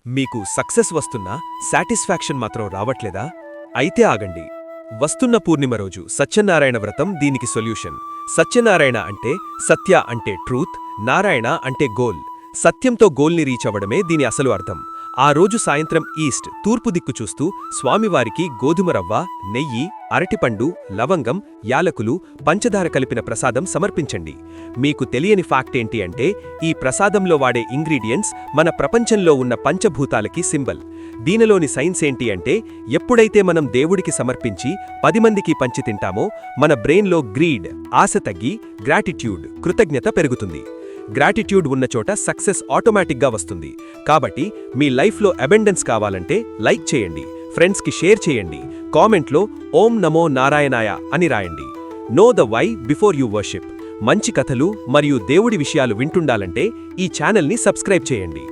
మీకు సక్సెస్ వస్తున్నా సాటిస్ఫాక్షన్ మాత్రం రావట్లేదా? అయితే ఆగండి. వస్తున్న పూర్ణిమ రోజు సత్యనారాయణ వ్రతం దీనికి సొల్యూషన్. సత్యనారాయణ అంటే సత్య అంటే ట్రూత్, నారాయణ అంటే గోల్. సత్యంతో గోల్ని రీచ్ అవ్వడమే దీని అసలు అర్థం. ఆ రోజు సాయంత్రం ఈస్ట్ తూర్పు దిక్కు చూస్తూ స్వామివారికి గోధుమ రవ్వ, నెయ్యి, అరటిపండు, లవంగం, యాలకులు, పంచదార కలిపిన ప్రసాదం సమర్పించండి. మీకు తెలియని ఫ్యాక్ట్ ఏంటి అంటే, ఈ ప్రసాదంలో వాడే ఇంగ్రీడియంట్స్ మన ప్రపంచంలో ఉన్న పంచభూతాలకి సింబల్. దీనిలోని సైన్స్ ఏంటి అంటే, ఎప్పుడైతే మనం దేవుడికి సమర్పించి 10 మందికి పంచి తింటామో మన బ్రెయిన్లో గ్రీడ్, ఆశ తగ్గి గ్రాటిట్యూడ్, కృతజ్ఞత పెరుగుతుంది. గ్రాటిట్యూడ్ ఉన్న చోట సక్సెస్ ఆటోమేటిక్గా వస్తుంది. కాబట్టి మీ లైఫ్లో అబెండెన్స్ కావాలంటే లైక్ చేయండి, ఫ్రెండ్స్కి షేర్ చేయండి, కామెంట్లో ఓం నమో నారాయణాయ అని రాయండి. Know the why before you worship. మంచి కథలు మరియు దేవుడి విషయాలు వింటుండాలంటే ఈ ఛానల్ని సబ్స్క్రైబ్ చేయండి.